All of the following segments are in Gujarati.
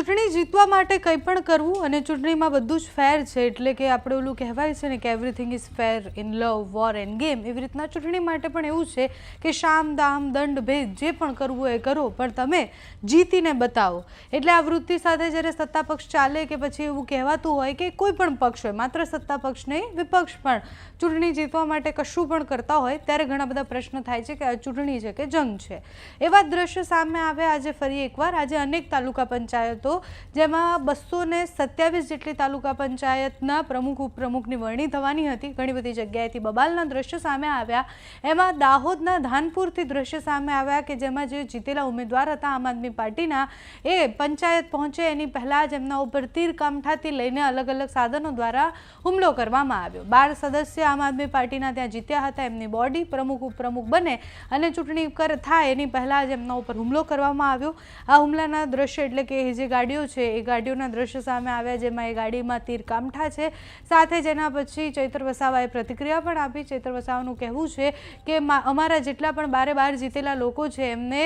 ચૂંટણી જીતવા માટે કંઈ પણ કરવું અને ચૂંટણીમાં બધું જ ફેર છે, એટલે કે આપણે ઓલું કહેવાય છે ને કે everything is fair in love, war end game. એવી રીતના ચૂંટણી માટે પણ એવું છે કે શામ દામ દંડ ભેદ જે પણ કરવું એ કરો, પણ તમે જીતીને બતાવો. એટલે આ વૃત્તિ સાથે જ્યારે સત્તા પક્ષ ચાલે કે પછી એવું કહેવાતું હોય કે કોઈ પણ પક્ષ હોય, માત્ર સત્તા પક્ષ નહીં વિપક્ષ પણ ચૂંટણી જીતવા માટે કશું પણ કરતા હોય ત્યારે ઘણા બધા પ્રશ્ન થાય છે કે આ ચૂંટણી છે કે જંગ છે. એવા દ્રશ્ય સામે આવ્યા આજે ફરી એકવાર. આજે અનેક તાલુકા પંચાયતો જેમાં 227 જેટલી તાલુકા પંચાયતના પ્રમુખ ઉપપ્રમુખની વરણી થવાની હતી. ઘણી બધી જગ્યાએથી બબાલના દ્રશ્ય સામે આવ્યા. એમાં દાહોદના ધાનપુરથી દ્રશ્ય સામે આવ્યા કે જેમાં જે જીતેલા ઉમેદવાર હતા આમ આદમી પાર્ટીના, એ પંચાયત પહોંચે એની પહેલાં જ એમના ઉપર તીર કામઠાથી લઈને અલગ અલગ સાધનો દ્વારા હુમલો કરવામાં આવ્યો. 12 સદસ્ય આમ આદમી પાર્ટીના ત્યાં જીત્યા હતા. એમની બોડી પ્રમુખ ઉપપ્રમુખ બને અને ચૂંટણી થાય એની પહેલાં જ એમના ઉપર હુમલો કરવામાં આવ્યો. આ હુમલાના દ્રશ્ય એટલે કે જે ગાડીઓ છે એ ગાડીઓના દ્રશ્ય સામે આવ્યા, જેમાં એ ગાડીમાં તીર કામઠા છે. સાથે જ એના પછી ચૈતર વસાવાએ પ્રતિક્રિયા પણ આપી. ચૈતર વસાવાનું કહેવું છે કે અમારા જેટલા પણ 12 જીતેલા લોકો છે એમને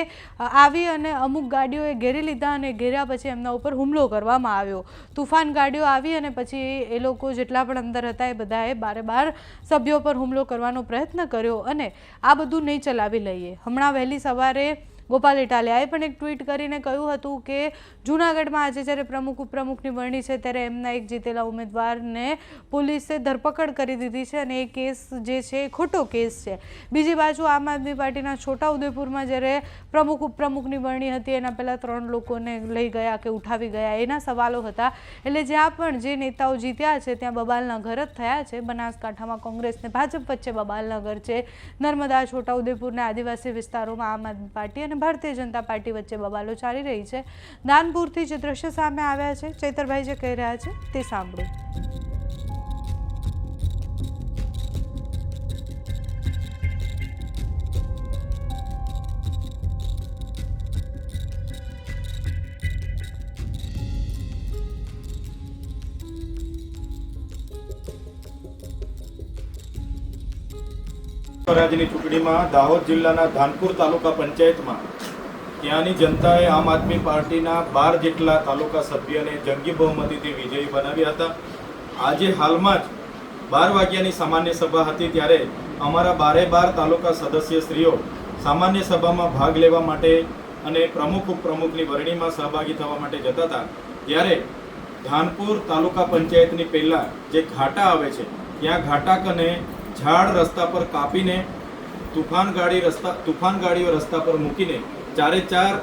આવી અને અમુક ગાડીઓએ ઘેરી લીધા અને ઘેર્યા પછી એમના ઉપર હુમલો કરવામાં આવ્યો. તુફાન ગાડીઓ આવી અને પછી એ લોકો જેટલા પણ અંદર હતા એ બધાએ 12 સભ્યો પર હુમલો કરવાનો પ્રયત્ન કર્યો અને આ બધું નહીં ચલાવી લઈએ. હમણાં વહેલી સવારે ગોપાલ ઇટાલિયાએ પણ એક ટ્વીટ કરીને કહ્યું હતું કે જૂનાગઢમાં આજે જ્યારે પ્રમુખ ઉપપ્રમુખની વરણી છે ત્યારે એમના એક જીતેલા ઉમેદવારને પોલીસે ધરપકડ કરી દીધી છે અને એ કેસ જે છે એ ખોટો કેસ છે. બીજી બાજુ આમ આદમી પાર્ટીના છોટાઉદેપુરમાં જ્યારે પ્રમુખ ઉપપ્રમુખની વરણી હતી એના પહેલાં 3 લોકોને લઈ ગયા કે ઉઠાવી ગયા એના સવાલો હતા. એટલે જ્યાં પણ જે નેતાઓ જીત્યા છે ત્યાં બબાલના ઘર જ થયા છે. બનાસકાંઠામાં કોંગ્રેસ ને ભાજપ વચ્ચે બબાલના ઘર છે. નર્મદા, છોટાઉદેપુરના આદિવાસી વિસ્તારોમાં આમ આદમી પાર્ટી અને ભારતીય જનતા પાર્ટી વચ્ચે બબાલો ચાલી રહી છે. ધાનપુરથી જે દ્રશ્ય સામે આવ્યા છે, ચૈતરભાઈ જે કહી રહ્યા છે તે સાંભળો. રાજ્યની ચૂંટણીમાં દાહોદ જિલ્લાના ધાનપુર તાલુકા પંચાયતમાં ત્યાંની જનતાએ આમ આદમી પાર્ટીના 12 જેટલા તાલુકા સભ્યને જંગી બહુમતીથી વિજયી બનાવ્યા હતા. આજે હાલમાં જ 12 વાગ્યાની સામાન્ય સભા હતી ત્યારે અમારા 12 તાલુકા સદસ્યશ્રીઓ સામાન્ય સભામાં ભાગ લેવા માટે અને પ્રમુખ ઉપપ્રમુખની વરણીમાં સહભાગી થવા માટે જતા હતા. ત્યારે ધાનપુર તાલુકા પંચાયતની પહેલાં જે ઘાટા આવે છે ત્યાં ઘાટા કને ઝાડ રસ્તા પર કાપીને તુફાન ગાડીઓ રસ્તા પર મૂકીને 4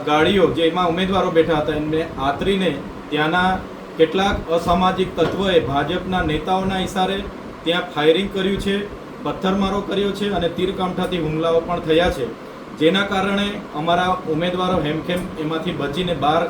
ગાડીઓ જેમાં ઉમેદવારો બેઠા હતા એમને આતરીને ત્યાંના કેટલાક અસામાજિક તત્વોએ ભાજપના નેતાઓના ઇશારે ત્યાં ફાયરિંગ કર્યું છે, પથ્થરમારો કર્યો છે અને તીરકામઠાથી હુમલાઓ પણ થયા છે. જેના કારણે અમારા ઉમેદવારો હેમખેમ એમાંથી બચીને બહાર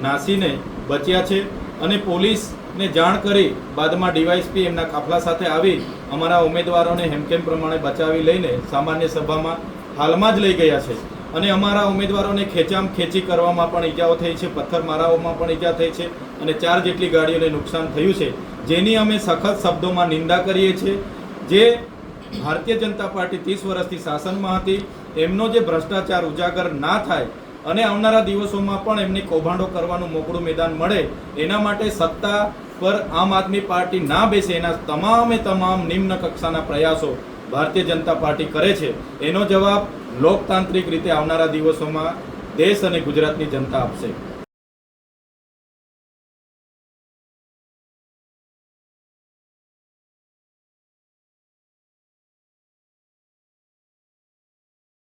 નાસીને બચ્યા છે અને પોલીસને જાણ કરી બાદમાં ડીવાયએસપી એમના કાફલા સાથે આવી અમારા ઉમેદવારોને હેમખેમ પ્રમાણે બચાવી લઈને સામાન્ય સભામાં હાલમાં જ લઈ ગયા છે. અને અમારા ઉમેદવારોને ખેંચી કરવામાં પણ ઈજાઓ થઈ છે, પથ્થરમારાઓમાં પણ ઈજા થઈ છે અને 4 જેટલી ગાડીઓને નુકસાન થયું છે, જેની અમે સખત શબ્દોમાં નિંદા કરીએ છીએ. જે ભારતીય જનતા પાર્ટી 30 વર્ષથી શાસનમાં હતી એમનો જે ભ્રષ્ટાચાર ઉજાગર ના થાય અને આવનારા દિવસોમાં પણ એમને કૌભાંડો કરવાનું મોકળું મેદાન મળે એના માટે સત્તા પર આમ આદમી પાર્ટી ના બેસે એના તમામ નિમ્ન કક્ષાના પ્રયાસો ભારતીય જનતા પાર્ટી કરે છે. એનો જવાબ લોકતાંત્રિક રીતે આવનારા દિવસોમાં દેશ અને ગુજરાતની જનતા આપશે.